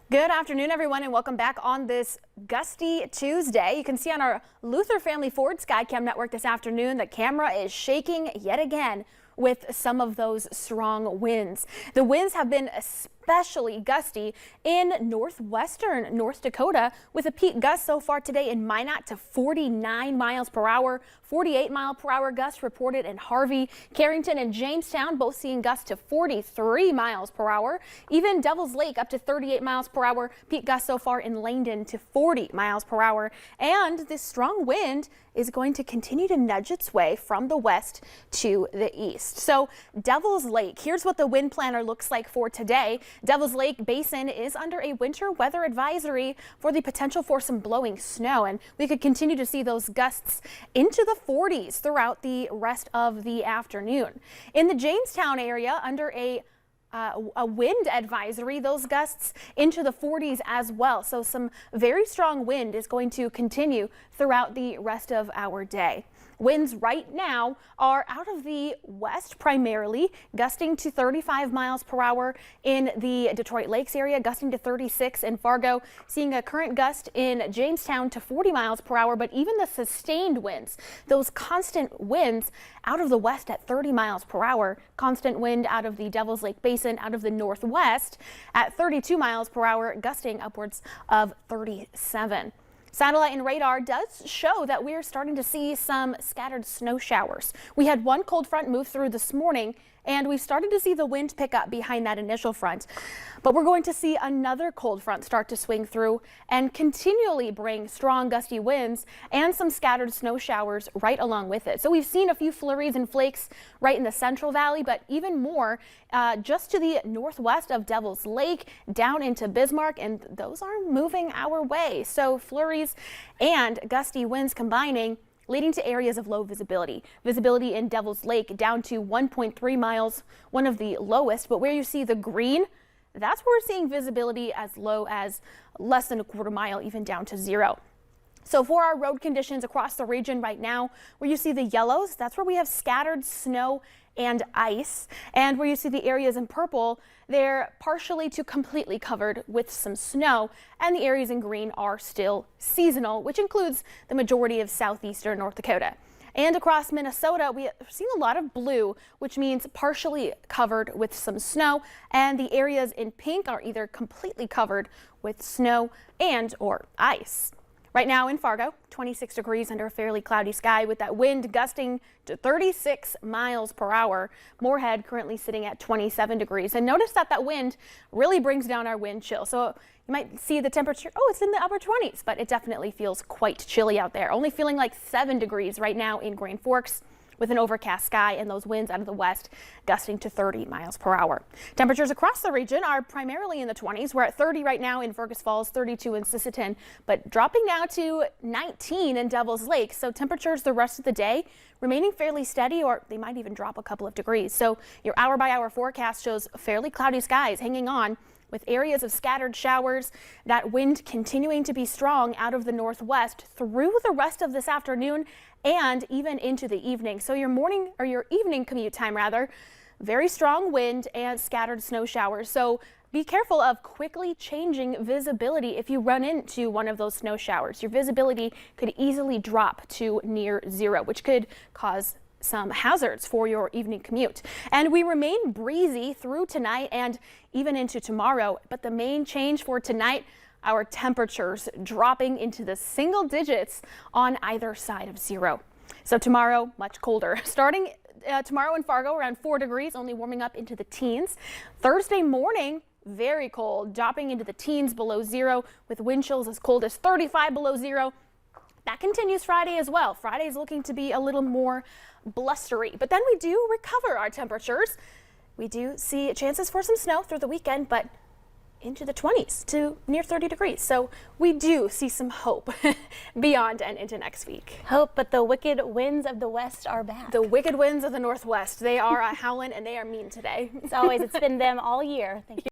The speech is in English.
Good afternoon, everyone, and welcome back on this gusty Tuesday. You can see on our Luther Family Ford Skycam network this afternoon, the camera is shaking yet again with some of those strong winds. The winds have been especially gusty in northwestern North Dakota, with a peak gust so far today in Minot to 49 miles per hour. 48-mile-per-hour gusts reported in Harvey. Carrington and Jamestown both seeing gusts to 43 miles per hour. Even Devil's Lake up to 38 miles per hour. Peak gusts so far in Langdon to 40 miles per hour. And this strong wind is going to continue to nudge its way from the west to the east. So Devil's Lake, here's what the wind planner looks like for today. Devil's Lake Basin is under a winter weather advisory for the potential for some blowing snow, and we could continue to see those gusts into the 40s throughout the rest of the afternoon. In the Jamestown area, under a wind advisory, those gusts into the 40s as well. So some very strong wind is going to continue throughout the rest of our day. Winds right now are out of the west primarily, gusting to 35 miles per hour in the Detroit Lakes area, gusting to 36 in Fargo, seeing a current gust in Jamestown to 40 miles per hour. But even the sustained winds, those constant winds out of the west at 30 miles per hour, constant wind out of the Devil's Lake Basin out of the northwest at 32 miles per hour, gusting upwards of 37. Satellite and radar does show that we're starting to see some scattered snow showers. We had one cold front move through this morning, and we've started to see the wind pick up behind that initial front. But we're going to see another cold front start to swing through and continually bring strong gusty winds and some scattered snow showers right along with it. So we've seen a few flurries and flakes right in the Central Valley, but even more just to the northwest of Devil's Lake down into Bismarck, and those are moving our way. So flurries and gusty winds combining, leading to areas of low visibility. Visibility in Devil's Lake down to 1.3 miles, one of the lowest, but where you see the green, that's where we're seeing visibility as low as less than a quarter mile, even down to 0. So for our road conditions across the region right now, where you see the yellows, that's where we have scattered snow and ice. And where you see the areas in purple, they're partially to completely covered with some snow. And the areas in green are still seasonal, which includes the majority of southeastern North Dakota. And across Minnesota, we have seen a lot of blue, which means partially covered with some snow. And the areas in pink are either completely covered with snow and or ice. Right now in Fargo, 26 degrees under a fairly cloudy sky with that wind gusting to 36 miles per hour. Moorhead currently sitting at 27 degrees. And notice that that wind really brings down our wind chill. So you might see the temperature, oh, it's in the upper 20s, but it definitely feels quite chilly out there. Only feeling like 7 degrees right now in Grand Forks, with an overcast sky and those winds out of the west gusting to 30 miles per hour. Temperatures across the region are primarily in the 20s. We're at 30 right now in Fergus Falls, 32 in Sisseton, but dropping now to 19 in Devil's Lake. So temperatures the rest of the day remaining fairly steady, or they might even drop a couple of degrees. So your hour-by-hour forecast shows fairly cloudy skies hanging on, with areas of scattered showers, that wind continuing to be strong out of the northwest through the rest of this afternoon and even into the evening. So your morning or your evening commute time rather, very strong wind and scattered snow showers. So be careful of quickly changing visibility if you run into one of those snow showers. Your visibility could easily drop to near 0, which could cause some hazards for your evening commute. And we remain breezy through tonight and even into tomorrow. But the main change for tonight, our temperatures dropping into the single digits on either side of 0. So tomorrow, much colder. Starting tomorrow in Fargo, around 4 degrees, only warming up into the teens. Thursday morning, very cold, dropping into the teens below 0, with wind chills as cold as 35 below 0. That continues Friday as well. Friday is looking to be a little more blustery, but then we do recover our temperatures. We do see chances for some snow through the weekend, but into the 20s to near 30 degrees. So we do see some hope beyond and into next week. Hope, but the wicked winds of the west are back. The wicked winds of the northwest. They are howling and they are mean today. As always, it's been them all year. Thank you.